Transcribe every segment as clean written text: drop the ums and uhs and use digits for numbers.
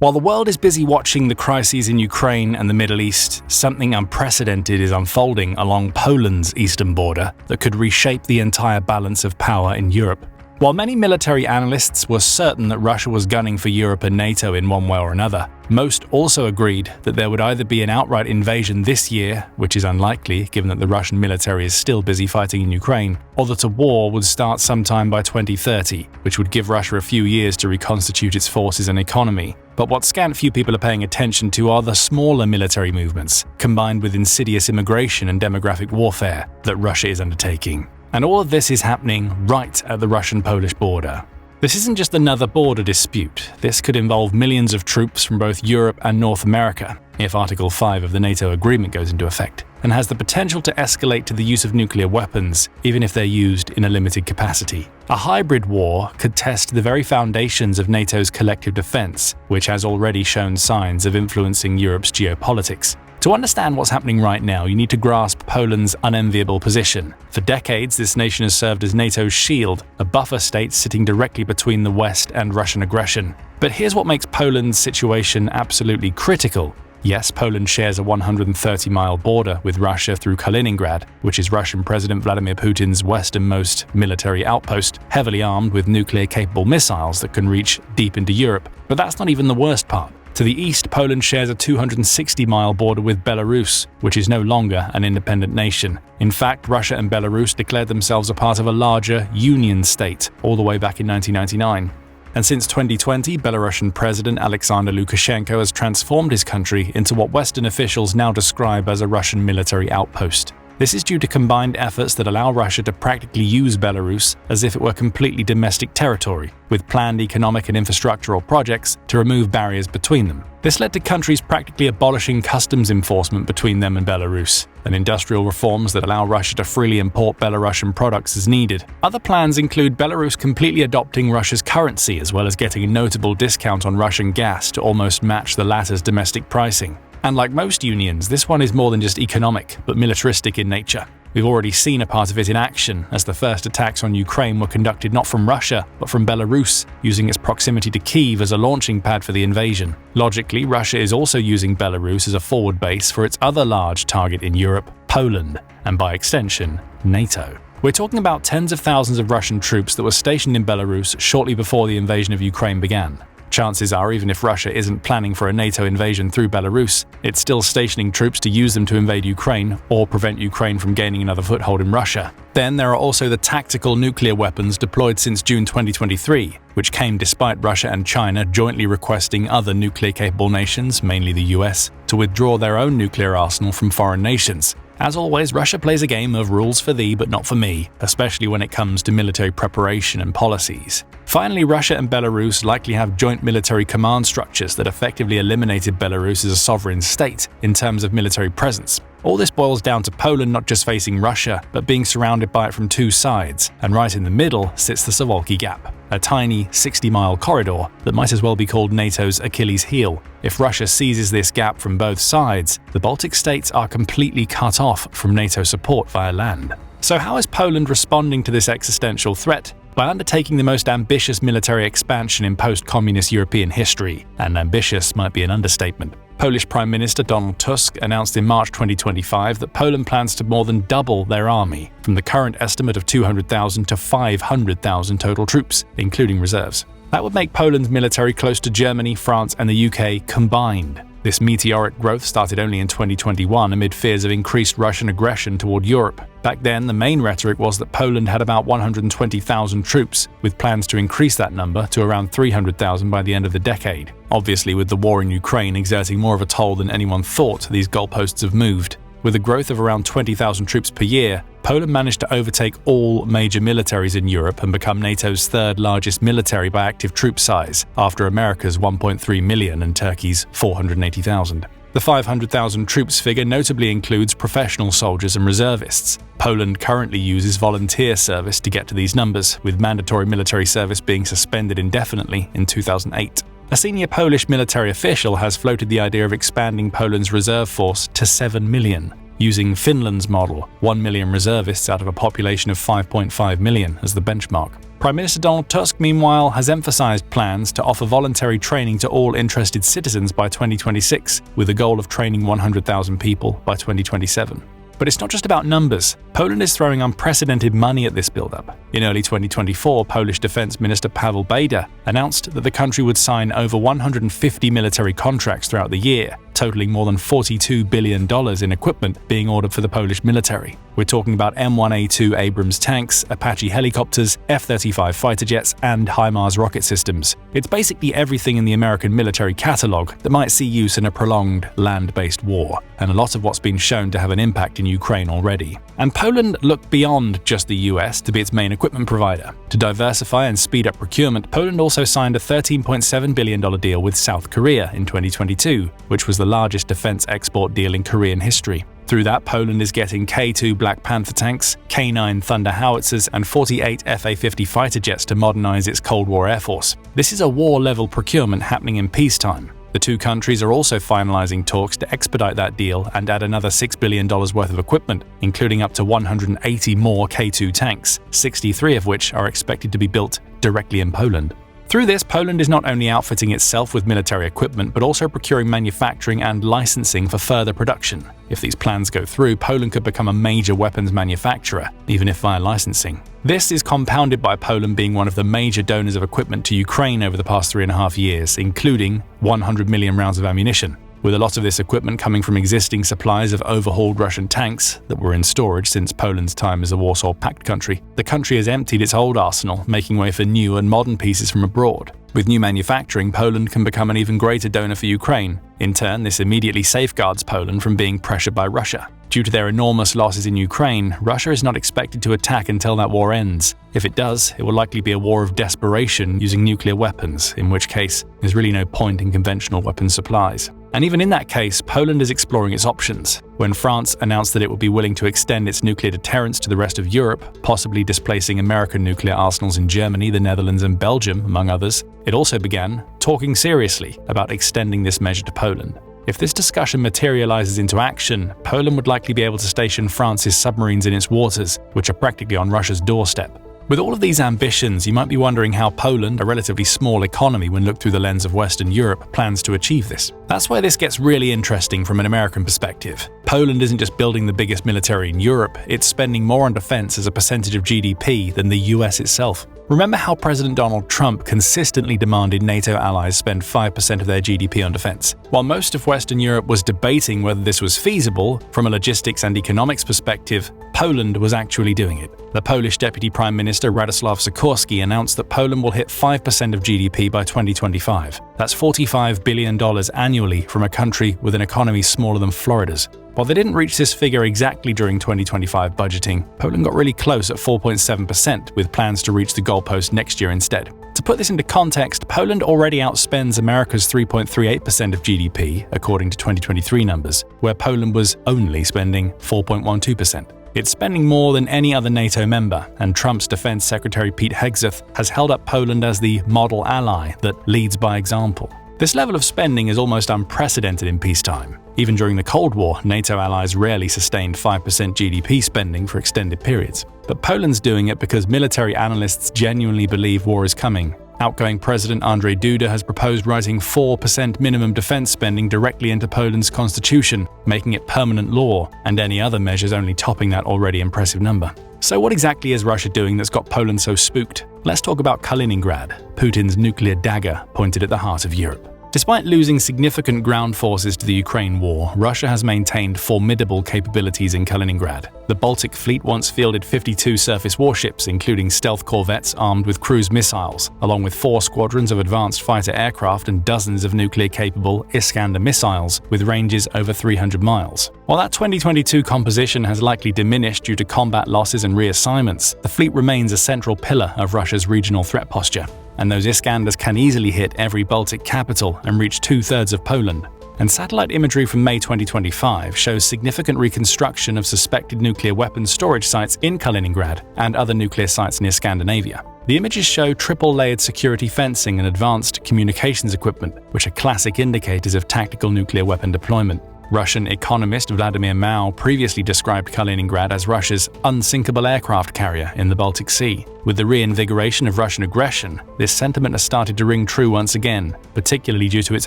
While the world is busy watching the crises in Ukraine and the Middle East, something unprecedented is unfolding along Poland's eastern border that could reshape the entire balance of power in Europe. While many military analysts were certain that Russia was gunning for Europe and NATO in one way or another, most also agreed that there would either be an outright invasion this year, which is unlikely given that the Russian military is still busy fighting in Ukraine, or that a war would start sometime by 2030, which would give Russia a few years to reconstitute its forces and economy. But what scant few people are paying attention to are the smaller military movements, combined with insidious immigration and demographic warfare that Russia is undertaking. And all of this is happening right at the Russian-Polish border. This isn't just another border dispute. This could involve millions of troops from both Europe and North America, if Article 5 of the NATO agreement goes into effect, and has the potential to escalate to the use of nuclear weapons, even if they're used in a limited capacity. A hybrid war could test the very foundations of NATO's collective defense, which has already shown signs of influencing Europe's geopolitics. To understand what's happening right now, you need to grasp Poland's unenviable position. For decades, this nation has served as NATO's shield, a buffer state sitting directly between the West and Russian aggression. But here's what makes Poland's situation absolutely critical. Yes, Poland shares a 130-mile border with Russia through Kaliningrad, which is Russian President Vladimir Putin's westernmost military outpost, heavily armed with nuclear-capable missiles that can reach deep into Europe. But that's not even the worst part. To the east, Poland shares a 260-mile border with Belarus, which is no longer an independent nation. In fact, Russia and Belarus declared themselves a part of a larger union state all the way back in 1999. And since 2020, Belarusian President Alexander Lukashenko has transformed his country into what Western officials now describe as a Russian military outpost. This is due to combined efforts that allow Russia to practically use Belarus as if it were completely domestic territory, with planned economic and infrastructural projects to remove barriers between them. This led to countries practically abolishing customs enforcement between them and Belarus, and industrial reforms that allow Russia to freely import Belarusian products as needed. Other plans include Belarus completely adopting Russia's currency, as well as getting a notable discount on Russian gas to almost match the latter's domestic pricing. And like most unions, this one is more than just economic, but militaristic in nature. We've already seen a part of it in action, as the first attacks on Ukraine were conducted not from Russia, but from Belarus, using its proximity to Kyiv as a launching pad for the invasion. Logically, Russia is also using Belarus as a forward base for its other large target in Europe, Poland, and by extension, NATO. We're talking about tens of thousands of Russian troops that were stationed in Belarus shortly before the invasion of Ukraine began. Chances are, even if Russia isn't planning for a NATO invasion through Belarus, it's still stationing troops to use them to invade Ukraine or prevent Ukraine from gaining another foothold in Russia. Then there are also the tactical nuclear weapons deployed since June 2023, which came despite Russia and China jointly requesting other nuclear-capable nations, mainly the US, to withdraw their own nuclear arsenal from foreign nations. As always, Russia plays a game of rules for thee but not for me, especially when it comes to military preparation and policies. Finally, Russia and Belarus likely have joint military command structures that effectively eliminated Belarus as a sovereign state in terms of military presence. All this boils down to Poland not just facing Russia, but being surrounded by it from two sides, and right in the middle sits the Suwalki Gap, a tiny 60-mile corridor that might as well be called NATO's Achilles heel. If Russia seizes this gap from both sides, the Baltic states are completely cut off from NATO support via land. So how is Poland responding to this existential threat? By undertaking the most ambitious military expansion in post-communist European history, and ambitious might be an understatement. Polish Prime Minister Donald Tusk announced in March 2025 that Poland plans to more than double their army, from the current estimate of 200,000 to 500,000 total troops, including reserves. That would make Poland's military close to Germany, France, and the UK combined. This meteoric growth started only in 2021 amid fears of increased Russian aggression toward Europe. Back then, the main rhetoric was that Poland had about 120,000 troops, with plans to increase that number to around 300,000 by the end of the decade. Obviously, with the war in Ukraine exerting more of a toll than anyone thought, these goalposts have moved. With a growth of around 20,000 troops per year, Poland managed to overtake all major militaries in Europe and become NATO's third largest military by active troop size, after America's 1.3 million and Turkey's 480,000. The 500,000 troops figure notably includes professional soldiers and reservists. Poland currently uses volunteer service to get to these numbers, with mandatory military service being suspended indefinitely in 2008. A senior Polish military official has floated the idea of expanding Poland's reserve force to 7 million. using Finland's model, 1 million reservists out of a population of 5.5 million as the benchmark. Prime Minister Donald Tusk, meanwhile, has emphasized plans to offer voluntary training to all interested citizens by 2026, with a goal of training 100,000 people by 2027. But it's not just about numbers. Poland is throwing unprecedented money at this buildup. In early 2024, Polish Defense Minister Paweł Bejda announced that the country would sign over 150 military contracts throughout the year, totaling more than $42 billion in equipment being ordered for the Polish military. We're talking about M1A2 Abrams tanks, Apache helicopters, F-35 fighter jets, and HIMARS rocket systems. It's basically everything in the American military catalog that might see use in a prolonged land-based war, and a lot of what's been shown to have an impact in Ukraine already. And Poland looked beyond just the US to be its main equipment provider. To diversify and speed up procurement, Poland also signed a $13.7 billion deal with South Korea in 2022, which was the largest defense export deal in Korean history. Through that, Poland is getting K2 Black Panther tanks, K9 Thunder howitzers, and 48 Fa-50 fighter jets to modernize its Cold War Air Force. This is a war-level procurement happening in peacetime. The two countries are also finalizing talks to expedite that deal and add another $6 billion worth of equipment, including up to 180 more K2 tanks, 63 of which are expected to be built directly in Poland. Through this, Poland is not only outfitting itself with military equipment, but also procuring manufacturing and licensing for further production. If these plans go through, Poland could become a major weapons manufacturer, even if via licensing. This is compounded by Poland being one of the major donors of equipment to Ukraine over the past 3.5 years, including 100 million rounds of ammunition. With a lot of this equipment coming from existing supplies of overhauled Russian tanks that were in storage since Poland's time as a Warsaw Pact country, the country has emptied its old arsenal, making way for new and modern pieces from abroad. With new manufacturing, Poland can become an even greater donor for Ukraine. In turn, this immediately safeguards Poland from being pressured by Russia. Due to their enormous losses in Ukraine, Russia is not expected to attack until that war ends. If it does, it will likely be a war of desperation using nuclear weapons, in which case there's really no point in conventional weapons supplies. And even in that case, Poland is exploring its options. When France announced that it would be willing to extend its nuclear deterrence to the rest of Europe, possibly displacing American nuclear arsenals in Germany, the Netherlands, and Belgium, among others, it also began talking seriously about extending this measure to Poland. If this discussion materializes into action, Poland would likely be able to station France's submarines in its waters, which are practically on Russia's doorstep. With all of these ambitions, you might be wondering how Poland, a relatively small economy when looked through the lens of Western Europe, plans to achieve this. That's where this gets really interesting from an American perspective. Poland isn't just building the biggest military in Europe, it's spending more on defense as a percentage of GDP than the US itself. Remember how President Donald Trump consistently demanded NATO allies spend 5% of their GDP on defense? While most of Western Europe was debating whether this was feasible, from a logistics and economics perspective, Poland was actually doing it. The Polish Deputy Prime Minister Radosław Sikorski announced that Poland will hit 5% of GDP by 2025. That's $45 billion annually from a country with an economy smaller than Florida's. While they didn't reach this figure exactly during 2025 budgeting, Poland got really close at 4.7%, with plans to reach the goalpost next year instead. To put this into context, Poland already outspends America's 3.38% of GDP, according to 2023 numbers, where Poland was only spending 4.12%. It's spending more than any other NATO member, and Trump's Defense Secretary Pete Hegseth has held up Poland as the model ally that leads by example. This level of spending is almost unprecedented in peacetime. Even during the Cold War, NATO allies rarely sustained 5% GDP spending for extended periods. But Poland's doing it because military analysts genuinely believe war is coming. Outgoing President Andrzej Duda has proposed writing 4% minimum defense spending directly into Poland's constitution, making it permanent law, and any other measures only topping that already impressive number. So what exactly is Russia doing that's got Poland so spooked? Let's talk about Kaliningrad, Putin's nuclear dagger pointed at the heart of Europe. Despite losing significant ground forces to the Ukraine war, Russia has maintained formidable capabilities in Kaliningrad. The Baltic Fleet once fielded 52 surface warships, including stealth corvettes armed with cruise missiles, along with 4 squadrons of advanced fighter aircraft and dozens of nuclear-capable Iskander missiles with ranges over 300 miles. While that 2022 composition has likely diminished due to combat losses and reassignments, the fleet remains a central pillar of Russia's regional threat posture. And those Iskanders can easily hit every Baltic capital and reach 2/3 of Poland. And satellite imagery from May 2025 shows significant reconstruction of suspected nuclear weapons storage sites in Kaliningrad and other nuclear sites near Scandinavia. The images show triple-layered security fencing and advanced communications equipment, which are classic indicators of tactical nuclear weapon deployment. Russian economist Vladimir Mao previously described Kaliningrad as Russia's unsinkable aircraft carrier in the Baltic Sea. With the reinvigoration of Russian aggression, this sentiment has started to ring true once again, particularly due to its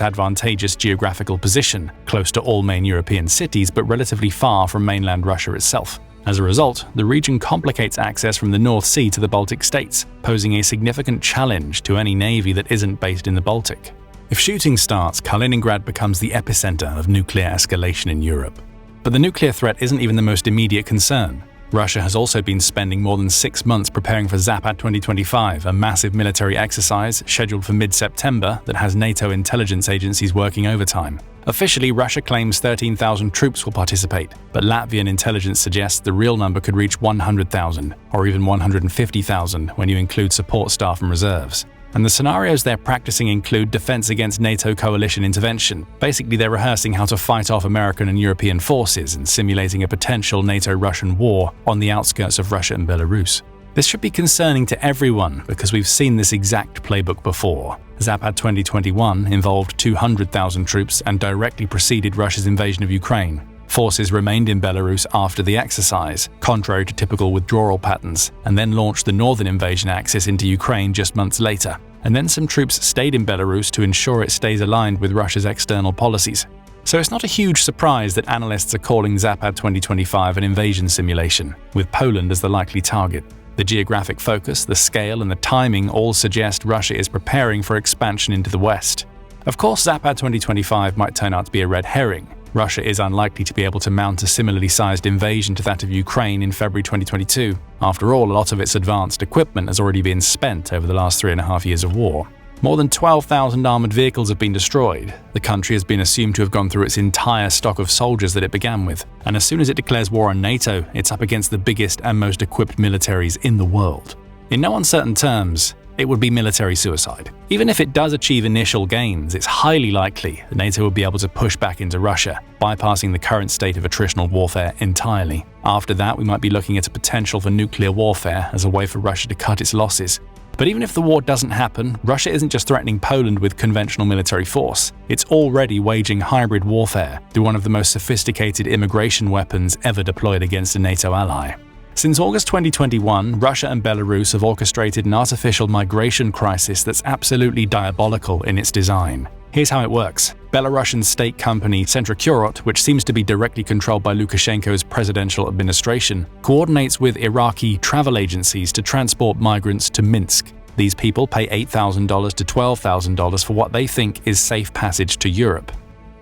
advantageous geographical position, close to all main European cities but relatively far from mainland Russia itself. As a result, the region complicates access from the North Sea to the Baltic states, posing a significant challenge to any navy that isn't based in the Baltic. If shooting starts, Kaliningrad becomes the epicenter of nuclear escalation in Europe. But the nuclear threat isn't even the most immediate concern. Russia has also been spending more than 6 months preparing for Zapad 2025, a massive military exercise scheduled for mid-September that has NATO intelligence agencies working overtime. Officially, Russia claims 13,000 troops will participate, but Latvian intelligence suggests the real number could reach 100,000, or even 150,000 when you include support staff and reserves. And the scenarios they're practicing include defense against NATO coalition intervention. Basically, they're rehearsing how to fight off American and European forces and simulating a potential NATO-Russian war on the outskirts of Russia and Belarus. This should be concerning to everyone because we've seen this exact playbook before. Zapad 2021 involved 200,000 troops and directly preceded Russia's invasion of Ukraine. Forces remained in Belarus after the exercise, contrary to typical withdrawal patterns, and then launched the northern invasion axis into Ukraine just months later. And then some troops stayed in Belarus to ensure it stays aligned with Russia's external policies. So it's not a huge surprise that analysts are calling Zapad 2025 an invasion simulation, with Poland as the likely target. The geographic focus, the scale, and the timing all suggest Russia is preparing for expansion into the west. Of course, Zapad 2025 might turn out to be a red herring. Russia is unlikely to be able to mount a similarly sized invasion to that of Ukraine in February 2022. After all, a lot of its advanced equipment has already been spent over the last 3.5 years of war. More than 12,000 armored vehicles have been destroyed. The country has been assumed to have gone through its entire stock of soldiers that it began with. And as soon as it declares war on NATO, it's up against the biggest and most equipped militaries in the world. In no uncertain terms, it would be military suicide. Even if it does achieve initial gains, it's highly likely that NATO will be able to push back into Russia, bypassing the current state of attritional warfare entirely. After that, we might be looking at a potential for nuclear warfare as a way for Russia to cut its losses. But even if the war doesn't happen, Russia isn't just threatening Poland with conventional military force. It's already waging hybrid warfare through one of the most sophisticated immigration weapons ever deployed against a NATO ally. Since August 2021, Russia and Belarus have orchestrated an artificial migration crisis that's absolutely diabolical in its design. Here's how it works. Belarusian state company Centrocurort, which seems to be directly controlled by Lukashenko's presidential administration, coordinates with Iraqi travel agencies to transport migrants to Minsk. These people pay $8,000 to $12,000 for what they think is safe passage to Europe.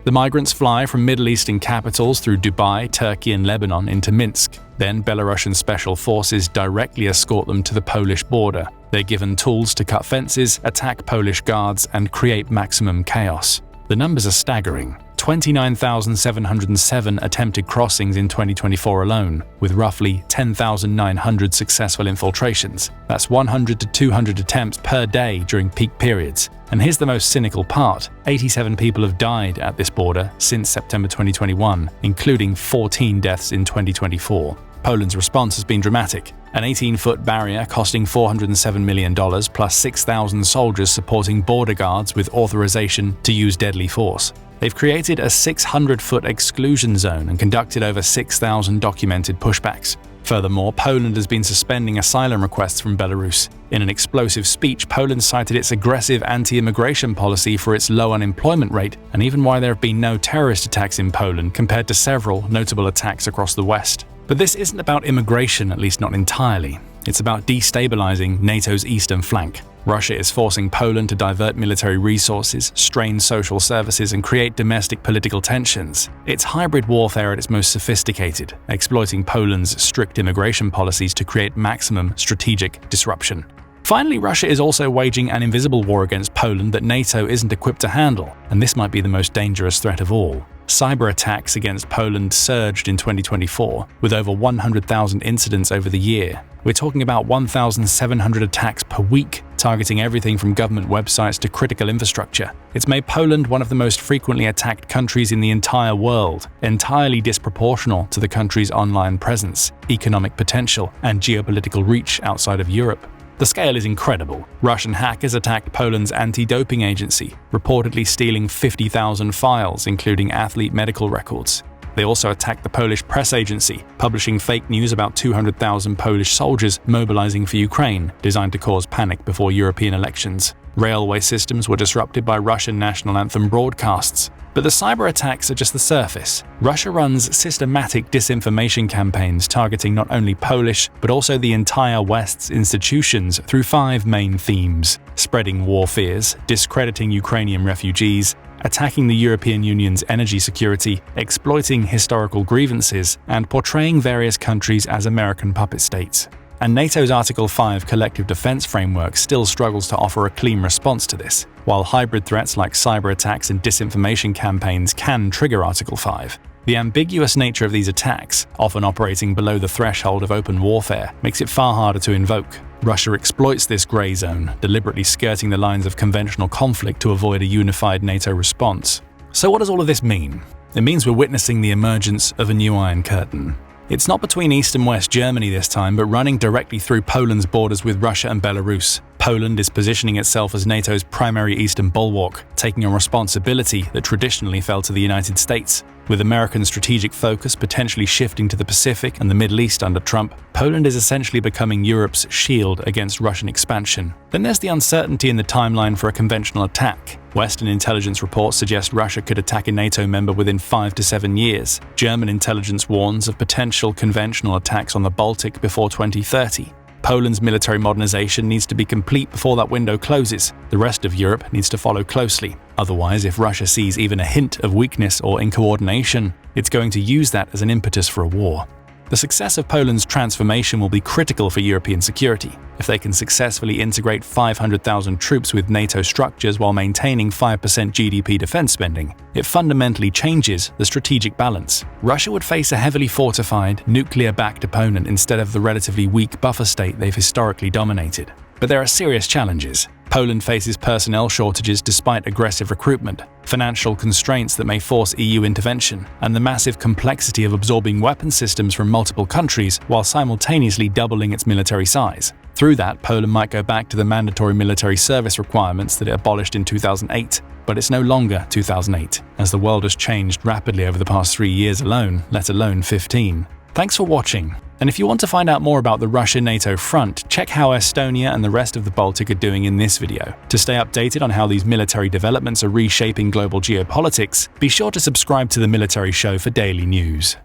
The migrants fly from Middle Eastern capitals through Dubai, Turkey, and Lebanon into Minsk. Then Belarusian special forces directly escort them to the Polish border. They're given tools to cut fences, attack Polish guards, and create maximum chaos. The numbers are staggering. 29,707 attempted crossings in 2024 alone, with roughly 10,900 successful infiltrations. That's 100 to 200 attempts per day during peak periods. And here's the most cynical part. 87 people have died at this border since September 2021, including 14 deaths in 2024. Poland's response has been dramatic. An 18-foot barrier costing $407 million plus 6,000 soldiers supporting border guards with authorization to use deadly force. They've created a 600-foot exclusion zone and conducted over 6,000 documented pushbacks. Furthermore, Poland has been suspending asylum requests from Belarus. In an explosive speech, Poland cited its aggressive anti-immigration policy for its low unemployment rate, and even why there have been no terrorist attacks in Poland compared to several notable attacks across the West. But this isn't about immigration, at least not entirely. It's about destabilizing NATO's eastern flank. Russia is forcing Poland to divert military resources, strain social services, and create domestic political tensions. It's hybrid warfare at its most sophisticated, exploiting Poland's strict immigration policies to create maximum strategic disruption. Finally, Russia is also waging an invisible war against Poland that NATO isn't equipped to handle, and this might be the most dangerous threat of all. Cyber attacks against Poland surged in 2024, with over 100,000 incidents over the year. We're talking about 1,700 attacks per week, targeting everything from government websites to critical infrastructure. It's made Poland one of the most frequently attacked countries in the entire world, entirely disproportional to the country's online presence, economic potential, and geopolitical reach outside of Europe. The scale is incredible. Russian hackers attacked Poland's anti-doping agency, reportedly stealing 50,000 files, including athlete medical records. They also attacked the Polish press agency, publishing fake news about 200,000 Polish soldiers mobilizing for Ukraine, designed to cause panic before European elections. Railway systems were disrupted by Russian national anthem broadcasts. But the cyber attacks are just the surface. Russia runs systematic disinformation campaigns targeting not only Polish, but also the entire West's institutions through 5 main themes: spreading war fears, discrediting Ukrainian refugees, attacking the European Union's energy security, exploiting historical grievances, and portraying various countries as American puppet states. And NATO's Article 5 collective defense framework still struggles to offer a clean response to this, while hybrid threats like cyber attacks and disinformation campaigns can trigger Article 5. The ambiguous nature of these attacks, often operating below the threshold of open warfare, makes it far harder to invoke. Russia exploits this grey zone, deliberately skirting the lines of conventional conflict to avoid a unified NATO response. So what does all of this mean? It means we're witnessing the emergence of a new Iron Curtain. It's not between East and West Germany this time, but running directly through Poland's borders with Russia and Belarus. Poland is positioning itself as NATO's primary eastern bulwark, taking a responsibility that traditionally fell to the United States. With American strategic focus potentially shifting to the Pacific and the Middle East under Trump, Poland is essentially becoming Europe's shield against Russian expansion. Then there's the uncertainty in the timeline for a conventional attack. Western intelligence reports suggest Russia could attack a NATO member within 5 to 7 years. German intelligence warns of potential conventional attacks on the Baltic before 2030. Poland's military modernization needs to be complete before that window closes. The rest of Europe needs to follow closely. Otherwise, if Russia sees even a hint of weakness or incoordination, it's going to use that as an impetus for a war. The success of Poland's transformation will be critical for European security. If they can successfully integrate 500,000 troops with NATO structures while maintaining 5% GDP defense spending, it fundamentally changes the strategic balance. Russia would face a heavily fortified, nuclear-backed opponent instead of the relatively weak buffer state they've historically dominated. But there are serious challenges. Poland faces personnel shortages despite aggressive recruitment, financial constraints that may force EU intervention, and the massive complexity of absorbing weapon systems from multiple countries while simultaneously doubling its military size. Through that, Poland might go back to the mandatory military service requirements that it abolished in 2008. But it's no longer 2008, as the world has changed rapidly over the past 3 years alone, let alone 15. Thanks for watching. And if you want to find out more about the Russia-NATO front, check how Estonia and the rest of the Baltic are doing in this video. To stay updated on how these military developments are reshaping global geopolitics, be sure to subscribe to The Military Show for daily news.